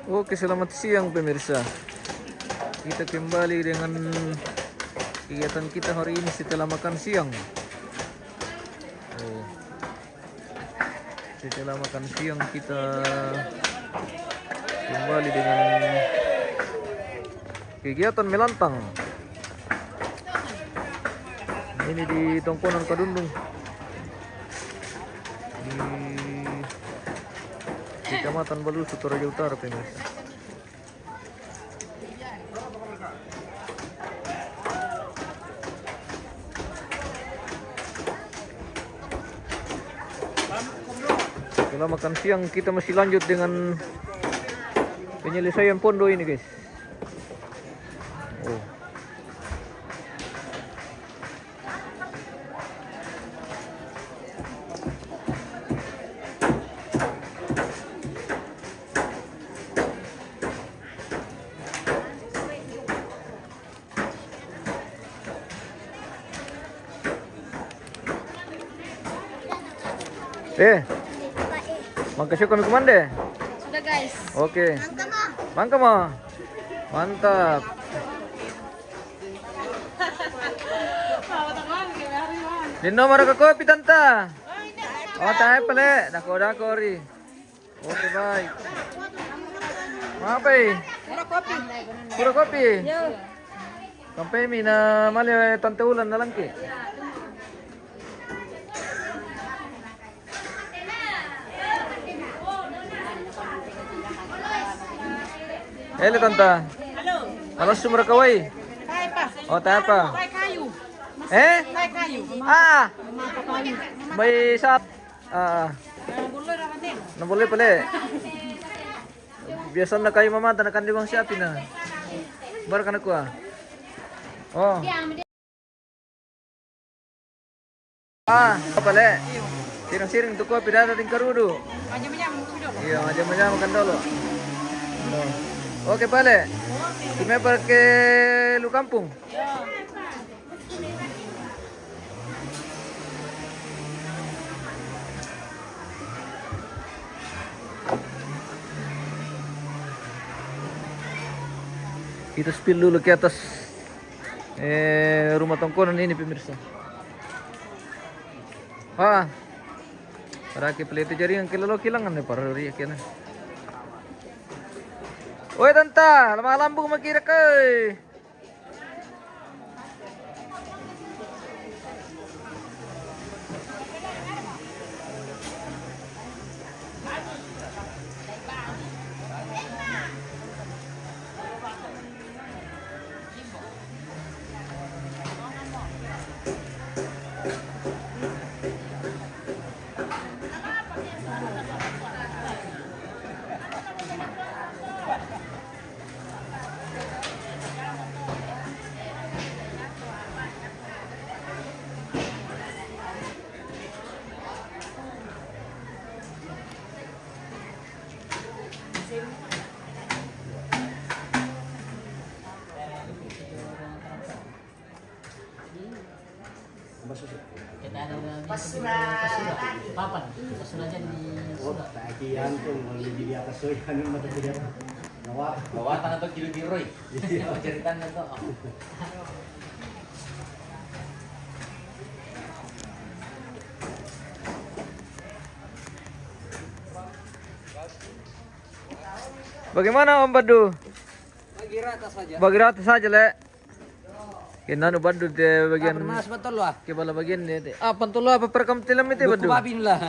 Oke, selamat siang pemirsa. Kita kembali dengan kegiatan kita hari ini setelah makan siang. Oh, setelah makan siang kita kembali dengan kegiatan melantang. Ini di Tongkonan Kadundung, di Kecamatan Balusu, Toraja Utara pemirsa. Setelah makan siang kita masih lanjut dengan penyelesaian pondo ini guys. Oh. Makasih kami komande. Sudah guys. Oke. Mangka mah. Mantap. Di nomor ke kopi tanta. Oh tayo pala. Dako ri. Oke baik. Apa Pura kopi. Sampai mina mali tante ulan na lang ki. Halo tante. Halo sumber kawai. Oh apa? Kayu. Kayu. May sap. Nabulay pala. Biasa na kayo mamata na kandiwang siapin na. Bar ka na ko Oh. Pala. Sirang-siring tuko pidada ting karudo. Iya, majam-majam makan dulu. Oke, pale. Kime ke lu kampung. Kita spill dulu ke atas rumah Tongkonan ini pemirsa. Para ke pelete jaringan kilalo kilangan para riya kena. Oi tanta, lamang lambung makira kay. Papan, pasura dyan di Suda. Takihan ko, di atas soy, anong matapilyan? Nawatan na to, kilo-kiloy. Pagkiritan na to. Bagaimana Om Badu? Bagi rata saja le. Kinano Badu de bagian. Mas betul lah. Kebala bagian de. Pantulo apa perekam tilam itu Badu? Duku babi lah.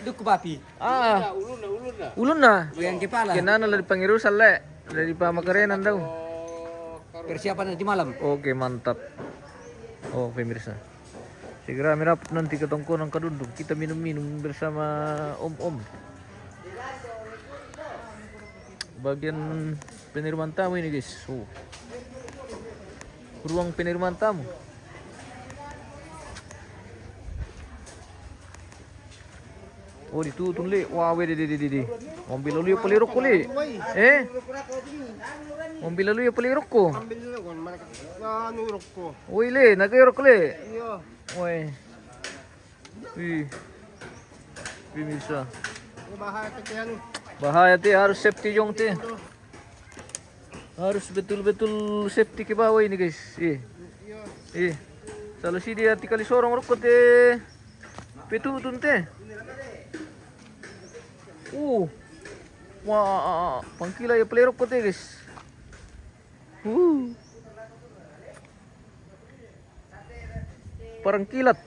Duku babi. Ulun na. Yang kepala. Kinano lah dipangirusan le. Dari pamakarenan daw. Persiapan nanti malam. Oke, mantap. Oh, pemirsa. Segera merapat nanti ke Tongkonan Kadundung. Kita minum-minum bersama om-om. Bagian penerimaan tamu ini guys. Ruang penerimaan tamu. Oh ditutup le. Wah wede de. Mobil lalu ya peliruk ko le. Mobil lalu ya peliruk ko. Woi le, nagiruk le. Woi. Pemirsa. Bahaya teh, harus safety jong teh. Harus betul-betul safety ke bawah ini guys. Kalau si dia tikali sorong rokot petu tunte. Wah, pangkila ya play rokot guys. Parang kilat.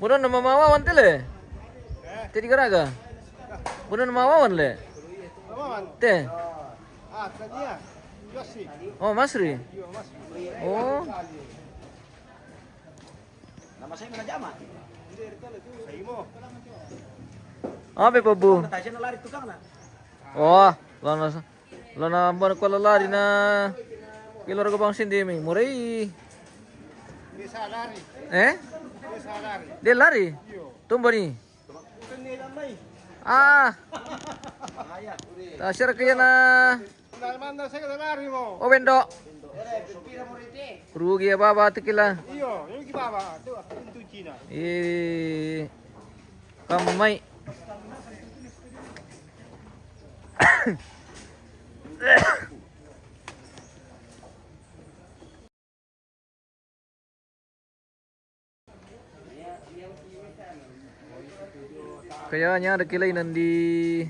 Bukan nama mawawan tele. Tadi garaga. Bukan nama mawawan le. Teh. Tadinya Masri. Oh, Masri. Oh. Nama saya mana Jama? Apa pa bu? Tasya na lari tukang na. Oh, lana ban ko lari na kilor ko bang sindi mi. Murai. Bisa lari. Bisa lari. Dia lari. Tumba ni. Bukan nila may. Tasir kaya na. Nalmanda saya kada lari mo. Oh, bendo. Rugi ya baba tikila. Iyo, yung kibaba. Ito, ito China. Kamay. Kayaknya ada kilainan di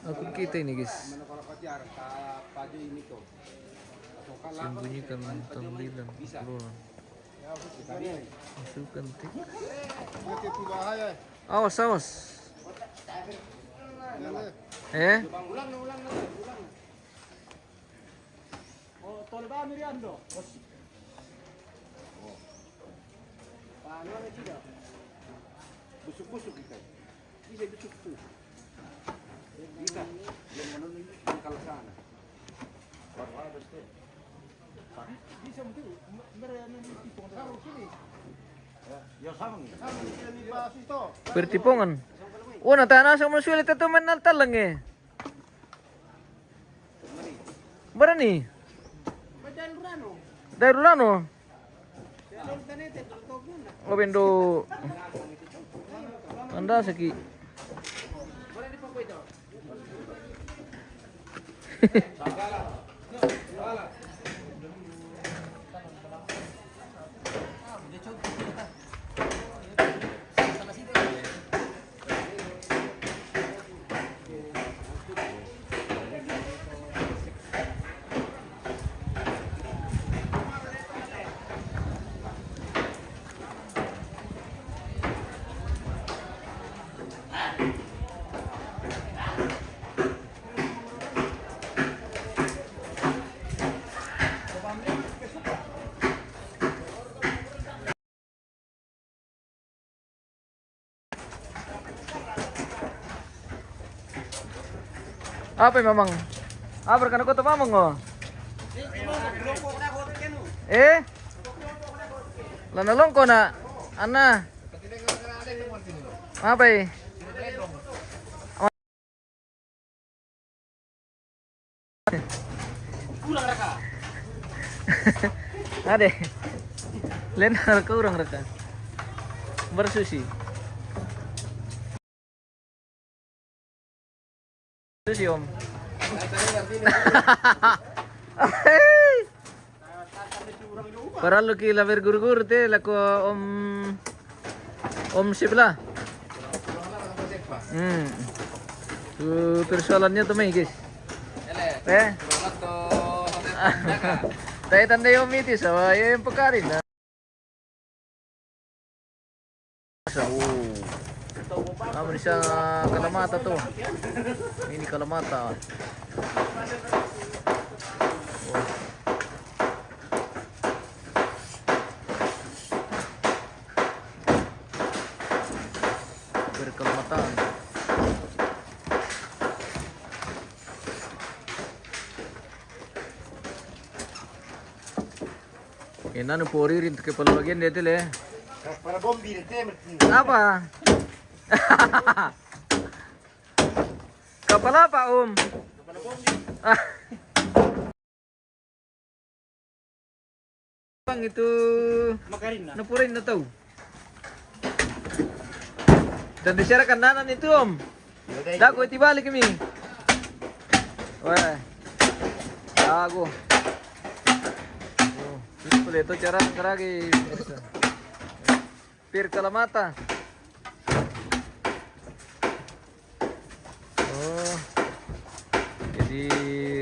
aku kita ini guys. Sembunyikan tampilan keluar. Masukkan tik. Awas awas. Ulang. Oh, tol ba Miriando? Paano na kita? Busuk-busuk kita. Bisa busuk tuh. Bisa. Yang mana nih kalau sana. Bisa mungkin mereka nanti pengetahuan sini. Ya sama nih. Sama ni bahas itu. Pertipongan. Oh, natana sa mga sulit ito man naltalang eh. Berani? Dari Rulano. Oh, bendo. Anda saki. Apa yang mamang? Apa kan aku tuh mamang oh? Lana longko na, Ana. Apa eh? Kurang raka. Ade. Len kurang raka. Bersusi. Susi om. Paralu kila bergur-gur te lako om sibla. Tu persoalannya tuh guys. Tayo tanda yung mitis, yung pagkarin na. Naman siya kalamata to. Ini kalamata. Berkelamatan. Enano pori rin ke palagyan dito le. Para bombi rin temer. Apa? Kapala pa om. Jepang itu Makarina. napurin na tahu. Dan disyarat kanan itu om. Dago iti balik kami. Wah. Dago. Oh, simple itu cara ngeragi. Pir Kalamata. Oh. Jadi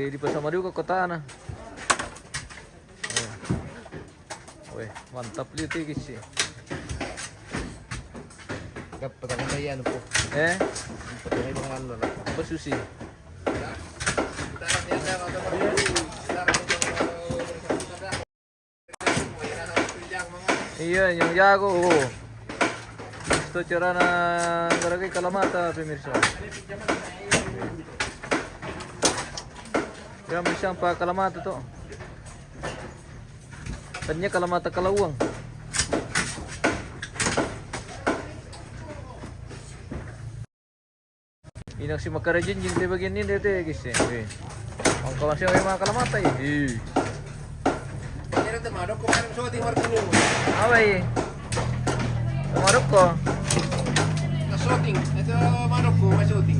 di Pasamario ke kota na. Weh, mantap lihat guys sih. Kapag ako na yan po. Patuloy mga ano na. Apa susi? Iya, yang jago. Oh. Gusto cara na ngaragay Kalamata, pemirsa. Kaya siyang pa Kalamata to. Kanya Kalamata Kalawang. Inak si makarajin yung di bagian ini dito guys eh. Ang kawan siya mga Kalamata eh. Pero tamadok ko parang shooting mark nyo. Away. Tumarok ko. Na-shooting. Ito manok ko, may shooting.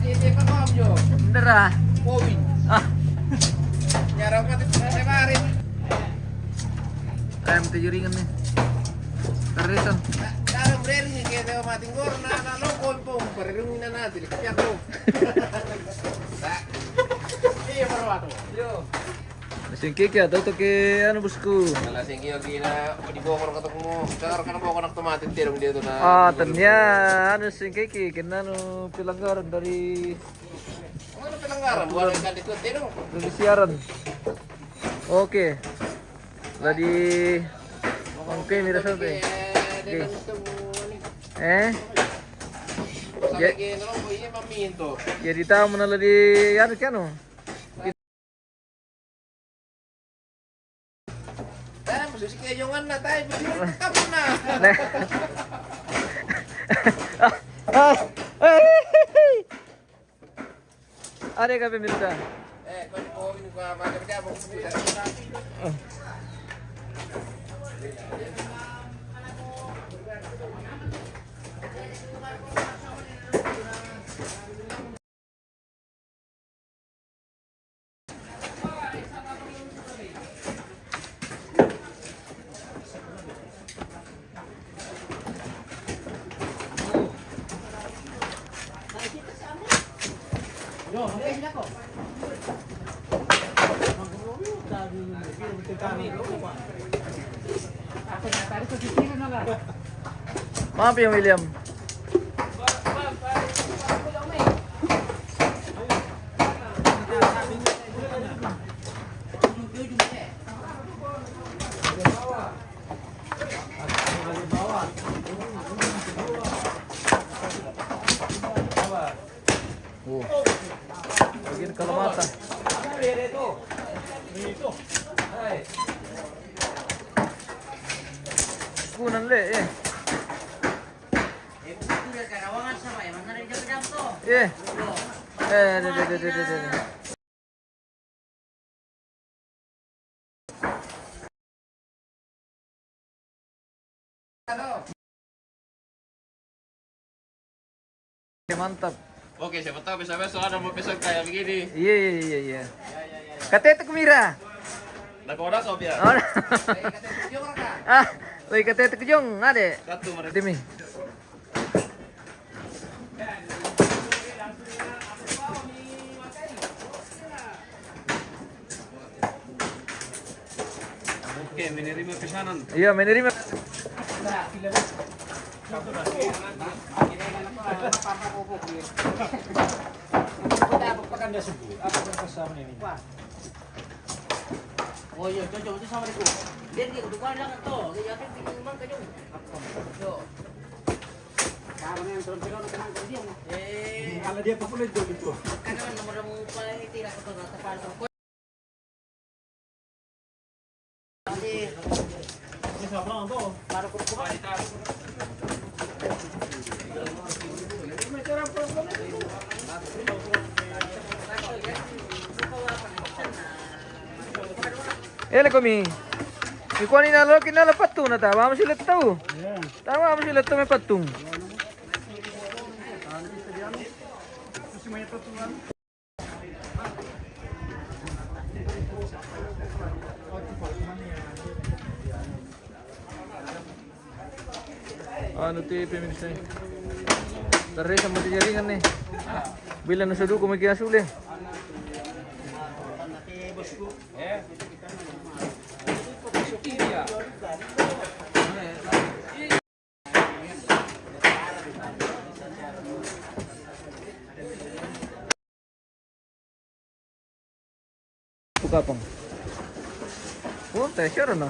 Hindi pa ko amyo. Ndara. Powin. Ah, Nyaraw ka sa marin. ayam tujuringan nih. Tarisan. Darang brering ni kaya tayo matinggor na nalokon po. Parirungin na natin. Kapyak ko. Iya parwato. Yo. Mesin kiki atau tuh ke anu bosku. Nalasing iyo gina di bokor katok mo. Sekarang kan bokor nak tomatin tirong dia tuh na. Ah, ternyata anu mesin kiki kena anu pelanggaran dari Ano pelanggaran buat ikan itu tirong. dari siaran. Oke. Tadi oke mira sampai. Lagi nalong ko iya maminto. Jadi tahu mana di anu kan anu. Susi kayongan na tayo, tapos na. Ada ka pemirsa? Kung po ini ko maganda mo. Maaf ya William. Oh. Bagian Kalamata. Kunan le eh. De. Mantap. Oke, siapa tahu besok ada mau besok kayak begini. Iya. Katete kumira. Nakoda sob ya. Oh. Ah, lagi katete kejong ade. Satu mereka. Demi. Oke, menerima pesanan. Iya, menerima. Oh iya, cocok itu sama itu. Dia di kedukaan lang ito. Kaya atin pinimang kayo. Yo. Kamu yang turun-turun naman ko diyan. Kalau dia populer dulu itu. Kana nomor mo pala itira ko to tapal ko. Ini siapa orang tuh? Para ko ko. Ele kami. Ikuan ni nalo kinala patung na ta. Wa sila tahu. Yan. Tawa mo sila may patung. Kasi may patuan. Ano ti pemirsa? Tare sa mga jaringan ni. Bila na sudu ko may kiasuli. Buka pang. Oh, treasure na.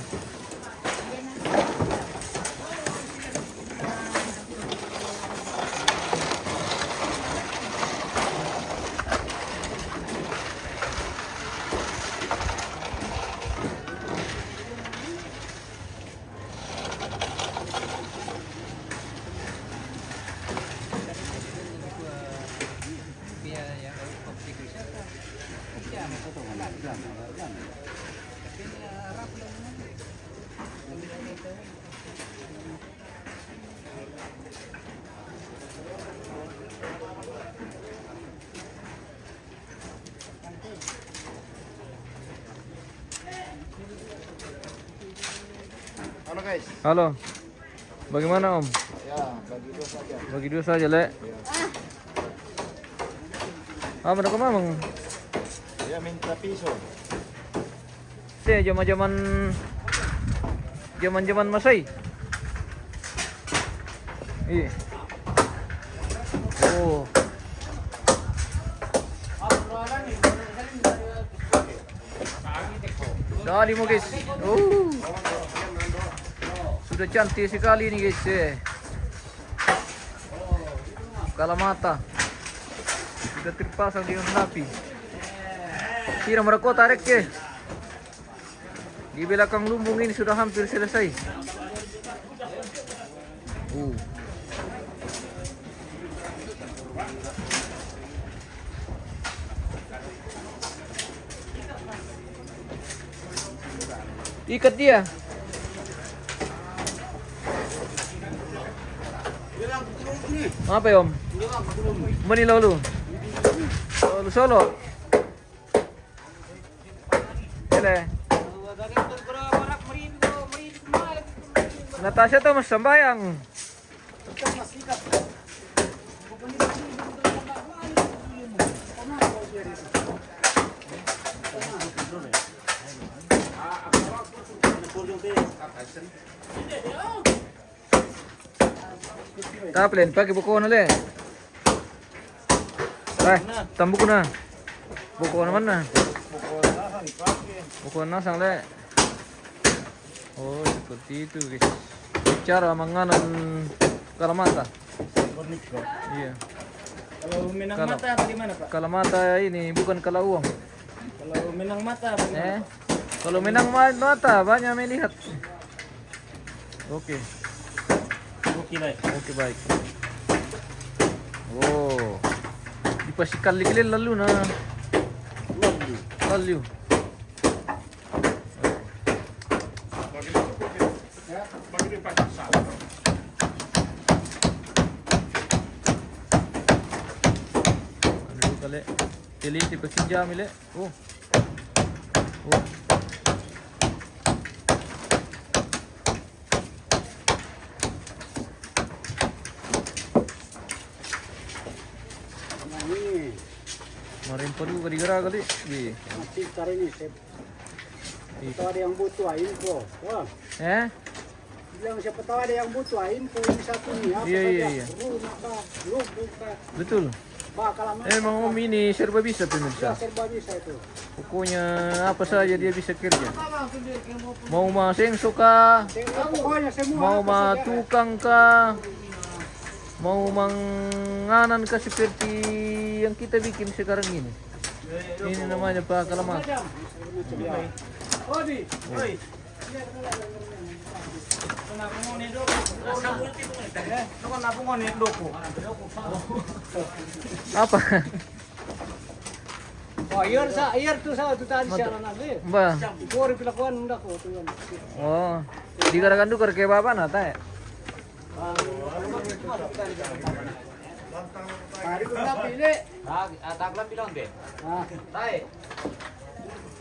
Ano guys? Halo. Bagaimana Om? Ya, bagi 2 saja. Bagi 2 saja, Le. Ah, mana kau mamang? Dia minta piso. Zaman Masai. Iya. Oh. Dali mo guys. Oh. Sudah cantik sekali nih guys. Kalamata. Sudah terpasang dengan rapi. Kira mereka tarik ke. Di belakang lumbung ini sudah hampir selesai. Ikat dia. Apa ya Om? Mani lalu. Solo. Ele. Natasha tuh mas sembayang. Taplen pakai buku na le. Ay, tambuk na. Buku naman na. Buku na sang le. Oh, seperti itu guys. Cara menganan kalamata. Iya. Kalau minang Kalau- mata apa gimana Pak? Kalamata ini bukan kalauang. Kalau minang mata apa gimana? Kalau minang mata banyak melihat. Oke. Oke baik. Oke baik. Oh. Dipastikan likilin lalu na. Lalu. Ano kali? Tili di pasinja mile. Oh. Oh. Marin pa dulu gara kali. Iya. Masih cari nih, Sep. Siapa tahu ada yang butuh info. Wah, bilang siapa tahu ada yang butuh info ini satu nih. Apa Iya, saja? iya, iya. Rumah kah, lubuk kah, Betul. bakal lama. Emang Om ini serba bisa Ya, pemirsa. serba bisa itu. Pokoknya apa saja dia bisa kerja. Mau masengso kah? Pokoknya semua Mau apa saja. tukang kah? Mau menganan kah seperti yang kita bikin sekarang ini? Ini namanya Pak Kalamata. Odi, oi. Apa? Oh Iyer tuh sa tu tadi siaran nabe. Ba. Kori pilakuan ndak ko tuh. Oh. Di garagan dukar ke bapa na tae. Hari ko na pili. Taklan bilang deh. Ah, Tae.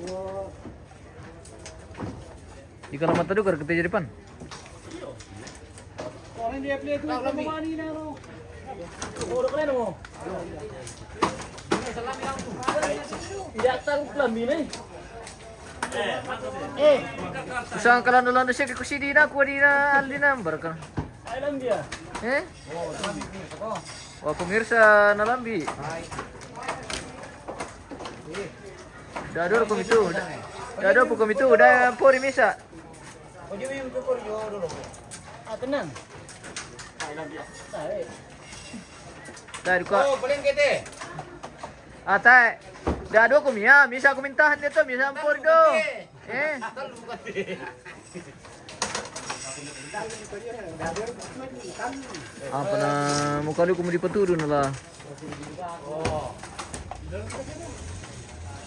oh, Di kana mata dukar ke jadi pan. orang dia pili tuh sama mani na ro. Udah keren mo. Datang kelambi nih. Usang kalan ulan siya ke kusidi na ko di na aldina barka. Alam dia. Eh? Oh, pemirsa nalambi. Dado ko itu. Dado po kami itu. Udah pori misa. Ojo yung kupur yo dulu. Tenang. Alam dia. Tae. Dari ko. Oh, paling kete. Ata. Dado ko miya. Misa ko mintahan dito. Misa ang pori do. Eh? Apa na mukha ko mo di paturo na la. Oh.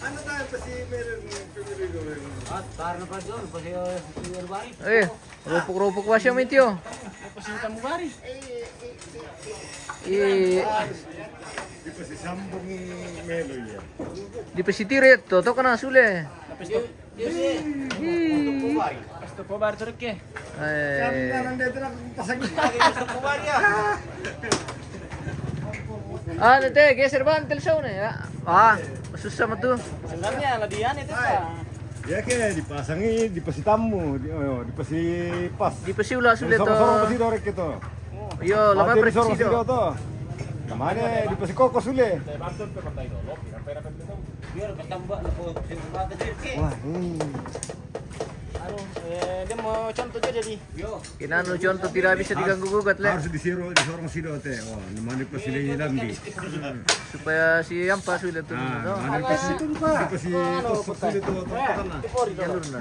Ano tayo pa si meron pumili gawin? Karena pa doon, pa siya bari. Eh, rupok-rupok wa siya mityo. Pasinta mo bari. Eh, Di pa si Sambong Melo yan. di pesitiret to kana sule. Tapos to. Pasto po bari turek ke. Kami na Eh. lang dito na pasagin. Pasto po bari ya. Ano te, geser ba ang telsaw na ya? Ah, susah mo to. Sebenarnya ladian itu pa. Ya ke dipasangi di pa si tamu, di pa si pas. Di pasiula sule to. Sorong pa si Dorek itu. Yo, lama Sorong si presido. to. Kamane di pa si Koko sule. Biar ketambak na po. Wah, Ano, dia mau contoh aja jadi. Yo. Kinano contoh tidak bisa diganggu gugat le harus disorong si Dote. Oh, namanya pa sila yung lambi. supaya si Yampa sule to. Ah, No? namanya pa si Tos sule to. Jalur na.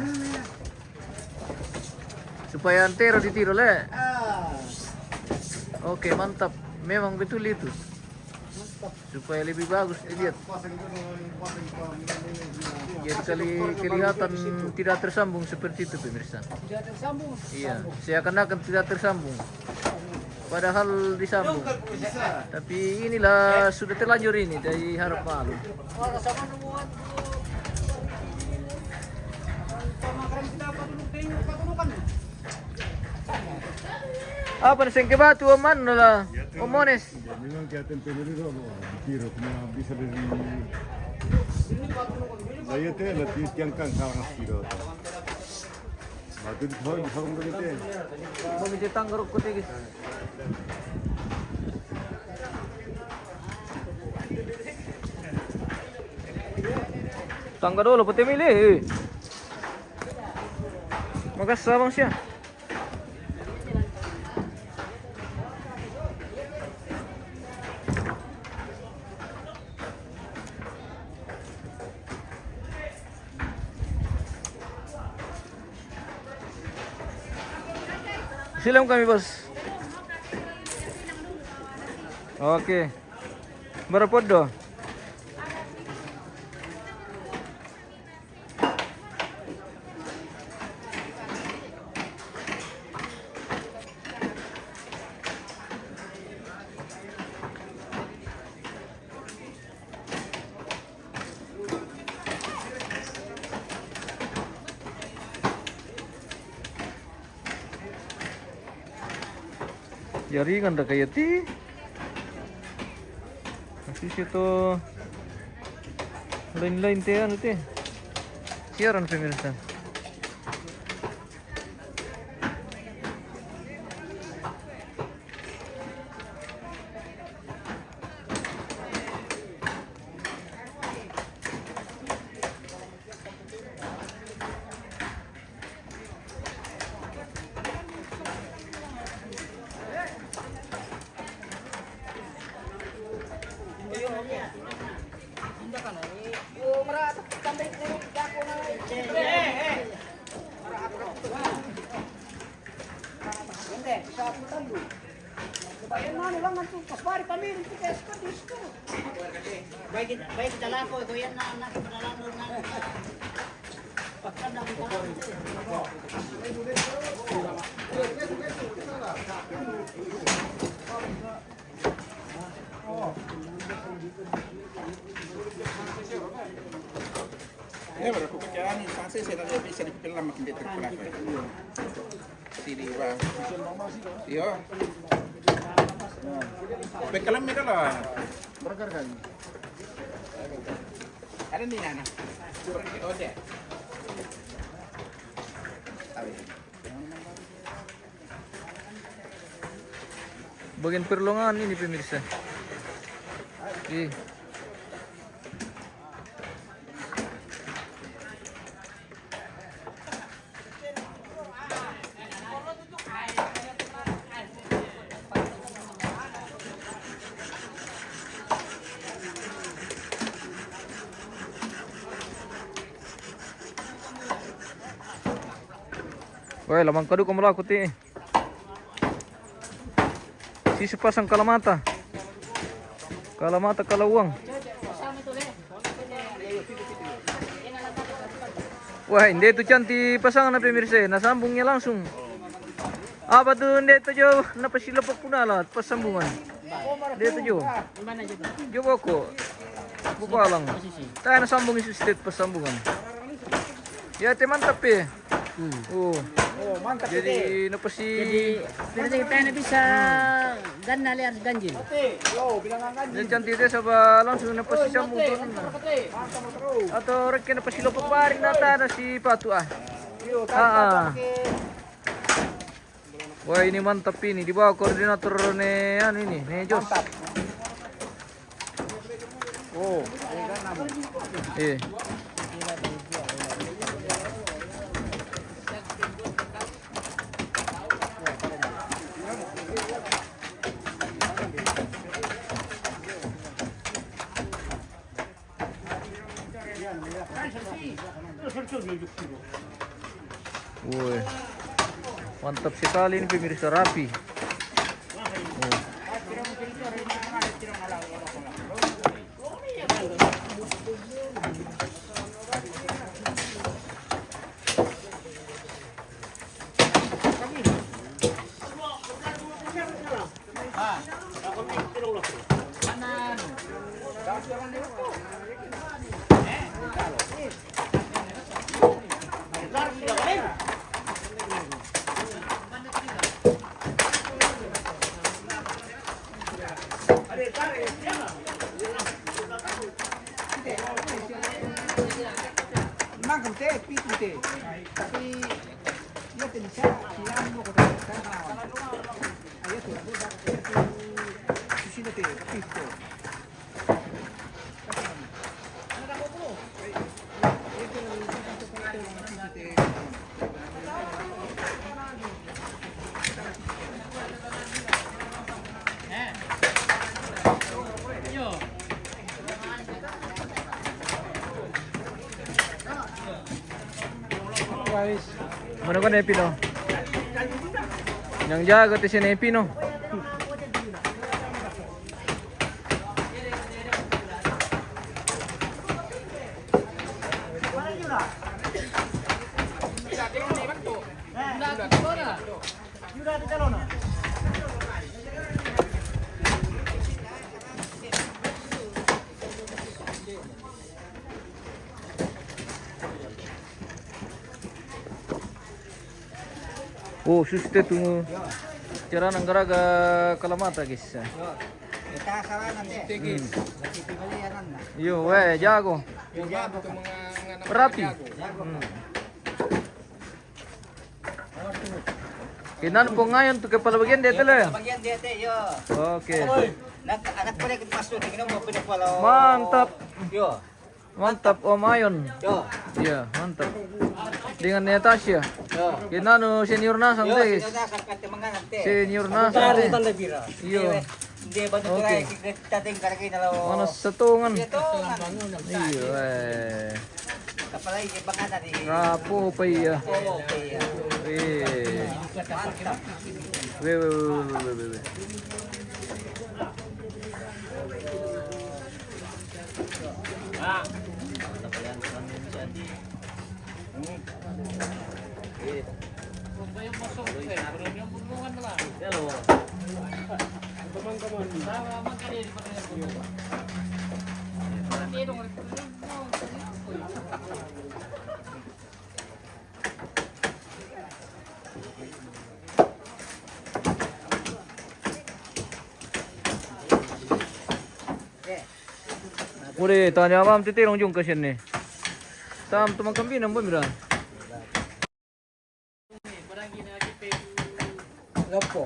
Supaya antero ditiro le. Oke, mantap. Memang betul itu. Supaya lebih bagus dilihat. Jadi kelihatan tidak tersambung seperti itu pemirsa. tidak tersambung. Iya, seakan-akan tidak tersambung. Padahal disambung. Tapi inilah sudah terlanjur ini dari harap malu. Orang sama nungguan pemakaran kita apa dulu tengok patulukan. Apa nih sengke batu oman lah. Omones. Ya, memang kelihatan penuh tiro cuma bisa dari saya teh letih yang kan kalang tiro. Batu di sorong dari teh. Mau bisa tanggeruk ko tigis. Tangga dulu pati milih. Makasih bang siya. Silam kami bos. Oke. Berapa do? Jaringan dah kayak ti. Masih situ lain-lain teh anu teh. Siaran pemirsa. lang ang tupas. Pare kami rin tigas ko disco. Baik dalako ko yan na nakipanalano na. Pagkanda ko pa. Ya, pero kung kaya ni sanse sila na bisa dipilang makin better pula ko. Sili ba. Iyo. Bekalam mi dala. Burger kan. Ada ni nana. Ode. Bagian perlongan ini pemirsa. Woi, lamang kadu kamu laku ti. Si sepasang kalamata. Kalamata kalawang. Wah, hindi itu cantik pasangan na pemirsa, nasambungnya langsung. Apa tuh hindi itu jauh, napasilapak puna lah pasambungan. Hindi itu jauh. Jauh kok. Buka lang. Tayo nasambung isu state pasambungan. Ya, mantap ya. Oh, mantap jadi napasi. Jadi kita na bisa ganda liar ganjil. Yo, bilangan ganjil. Jadi cantik dia sabah langsung napasi sambung turun. Mantap terus. Atau rekan napasi lopak paring nata na si Patu ah. Yo, Wah, ini mantap ini di bawah koordinator ini Jos. Mantap. Oh, Iya. Woi, mantap sekali ini pemirsa, rapi. Makan teh, pipi teh. Tapi dia tidak bisa hilang mau kota sana. Ayo tuh, di sini teh, pipi. Guys, Mana kan Epi no? Yang jaga tu si Epi no. Oh, suste tunggu. Cara nanggaraga kalamata guys. kita salah nanti. Yo, weh, jago. Rapi. Kinan po ngayon to kepala bagian dia tele. Bagian dia teh yo. Oke. Anak pala kita masuk tinggal mau pindah pala. Mantap. Yo. Mantap Om Ayon. Yo. Iya, mantap. Dengan Natasha. Yo. Kinano senior na sang guys. Senior na sang. Iyo. Hindi ba ito kaya kita tinggal kayo na law. Mana setungan. Ito. Iyo eh. Kapalay ibangan na di. Rapo pa iya. Okay. Eh. Mantap. We. Boleh tanya abang titirong jung ke sini. Tam teman kambing nambah mira. Lopo.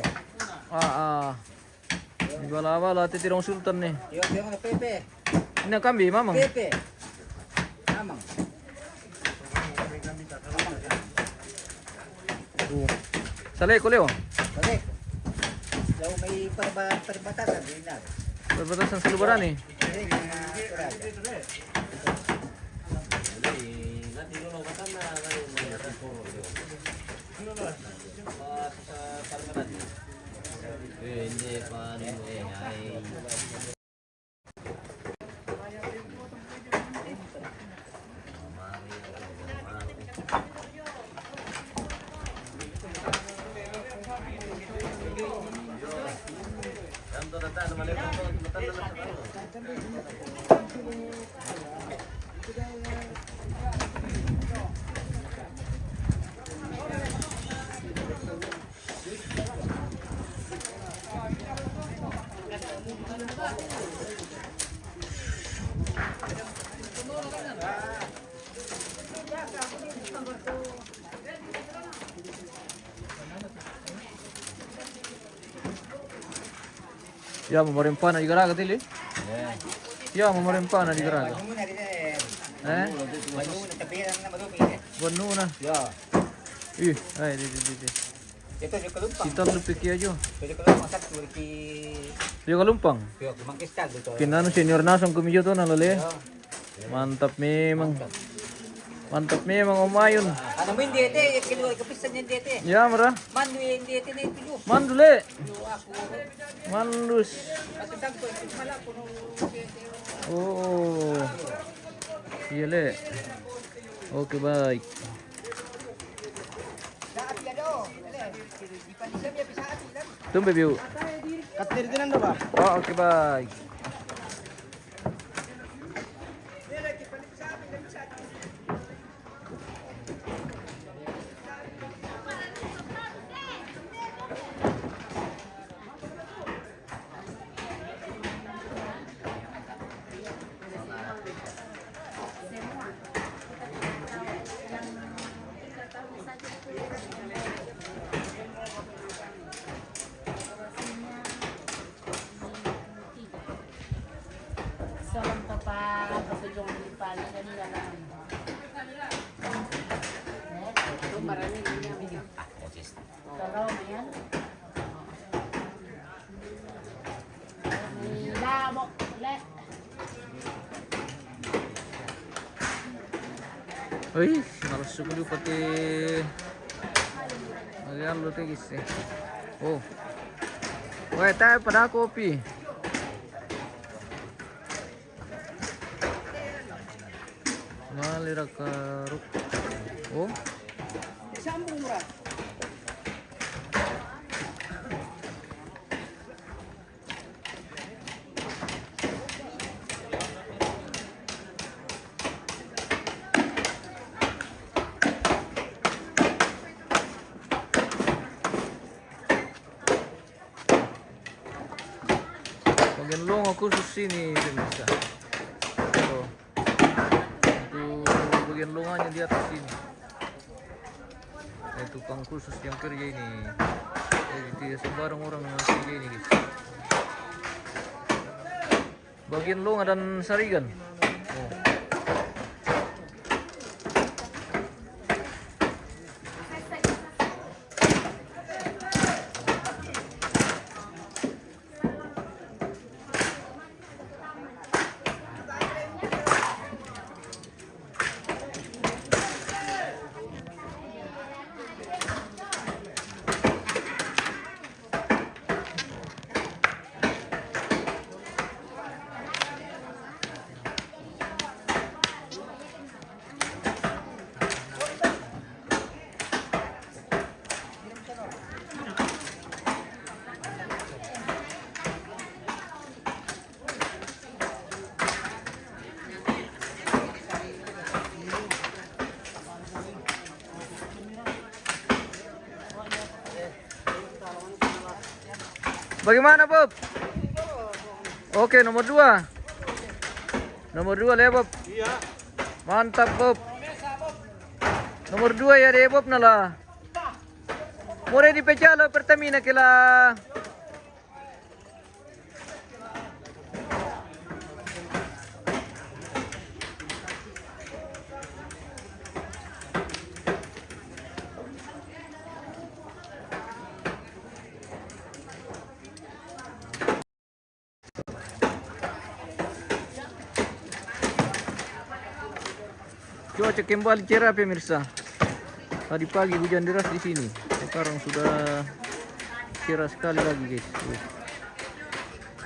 Di bala-bala titirong sultan nih. Yo, na Pepe. Ini kambing mamang. Pepe. Amang. Saleh ko leo. Balik. Daw may perbatasan din na. Perbatasan sa lubaran nih. Balik na kurada. Hindi pa rin ay Ya, memerempana di garaga tili. Ya, memerempana di garaga. Muna din eh. Eh? Muna tapiran na madumi eh. Buanu na. Yo. Ih, di. Ito yung kalumpang. Kita lupik aja. Ito yung kalumpang sa turki. Dia kalumpang. Yo, kumangkistag dito. Kinano senior nasong kumiyo to nalali. Mantap memang. Mantap memang umayun. Ano mo hindi ete, kinuha kapisan niya ete. Ya, mara. Mandu hindi ete na ito. Mandule. Yo ako. Mandus. Matutag ko ito mala kuno. Oh. Iya le. Oke baik. Saat ya do. Di panisam ya bisa ati lang. Tumbe biu. Katir dinan do ba? Oh, oke baik. Salam kapag yung pala kanila lang. Ito marami din niya. Dalaw mo yan. Lamok ulit. Uy, nalusok ko pati Ayan lo guys eh. Oh. Wah, tayo pada kopi. Ngalira karuk. Oh. Sambung murah. Bagian long aku sini pemirsa. Oh. Untuk bagian longannya di atas sini. Tukang khusus yang kerja ini. Jadi tidak sembarang orang yang kerja ini guys. Bagian longa dan sarigan. Oh. Bagaimana Bob? Oke, nomor 2. Nomor 2 ya Bob. Iya. Mantap Bob. Nomor 2 ya deh Bob nala. More di pecah Pertamina kila. Cuaca kembali cerah pemirsa. Tadi pagi hujan deras di sini. Sekarang sudah cerah sekali lagi guys.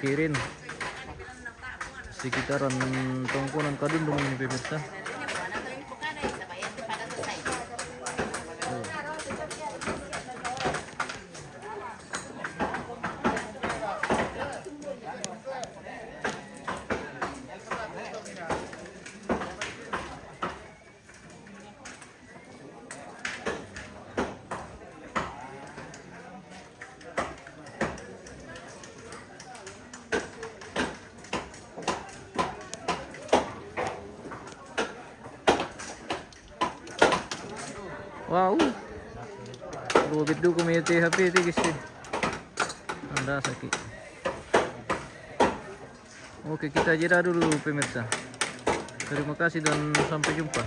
Kirin sekitaran Tongkonan Kadundung ini pemirsa. Wow. Lubit do kumiti HP guys. Anda sakit. Oke, kita jeda dulu pemirsa. Terima kasih dan sampai jumpa.